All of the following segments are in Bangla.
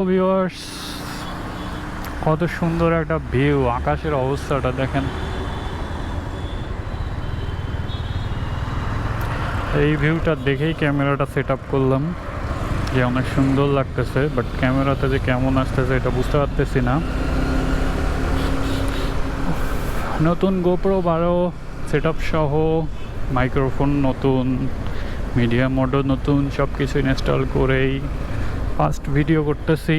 ভিউয়ার্স, কত সুন্দর একটা ভিউ, আকাশের অবস্থাটা দেখেন। এই ভিউটা দেখেই ক্যামেরাটা সেট আপ করলাম যে অনেক সুন্দর লাগতেছে, বাট ক্যামেরাতে যে কেমন আসতেছে এটা বুঝতে পারতেছি না। নতুন গোপ্রো 12 সেট আপ সহ মাইক্রোফোন নতুন, মিডিয়া মোডও নতুন, সব কিছু ইনস্টল করেই ফার্স্ট ভিডিও করতেছি।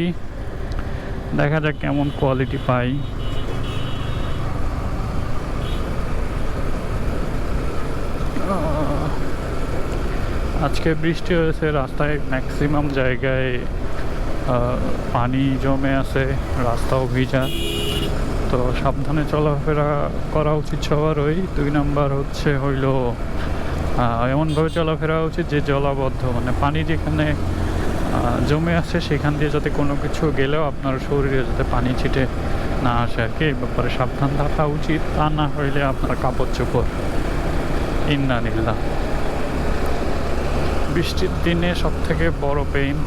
দেখা যাক কেমন কোয়ালিটি পাই। আজকে বৃষ্টি হয়েছে, রাস্তায় ম্যাক্সিমাম জায়গায় পানি জমে আছে, রাস্তাও ভিজা, তো সাবধানে চলাফেরা করা উচিত সবারই। 2 নাম্বার হইল এমনভাবে চলাফেরা উচিত যে জলাবদ্ধ, মানে পানি যেখানে জমে আছে সেখান দিয়ে যাতে কোনো কিছু গেলেও আপনার শরীরে যাতে পানি ছিটে না আসে আর কি, এই ব্যাপারে সাবধান থাকা উচিত। তা না হইলে আপনার কাপড় চোপড় ইন্নালিল্লাহ। বৃষ্টির দিনে সব থেকে বড় পেইন।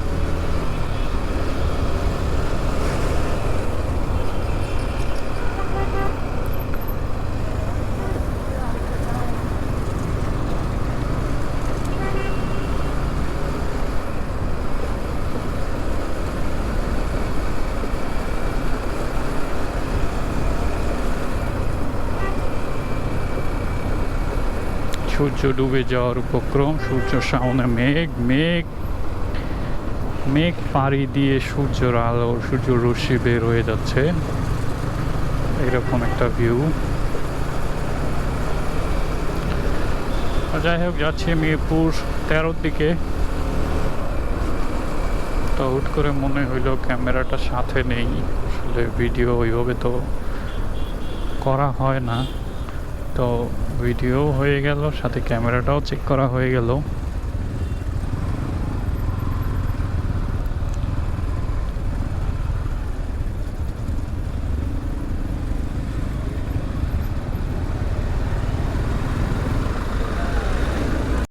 সূর্য ডুবে যাওয়ার উপক্রম, সূর্য সামনে, মেঘ মেঘ মেঘ পাড়ি দিয়ে সূর্যের আলো, সূর্য রশ্মি বের হয়ে যাচ্ছে, এরকম একটা ভিউ। যাই হোক, যাচ্ছি মিরপুর 13-র দিকে। তো হুট করে মনে হইলো ক্যামেরাটা সাথে নেই, আসলে ভিডিও ওইভাবে তো করা হয় না, তো ভিডিও হয়ে গেল, সাথে ক্যামেরাটাও চেক করা হয়ে গেল।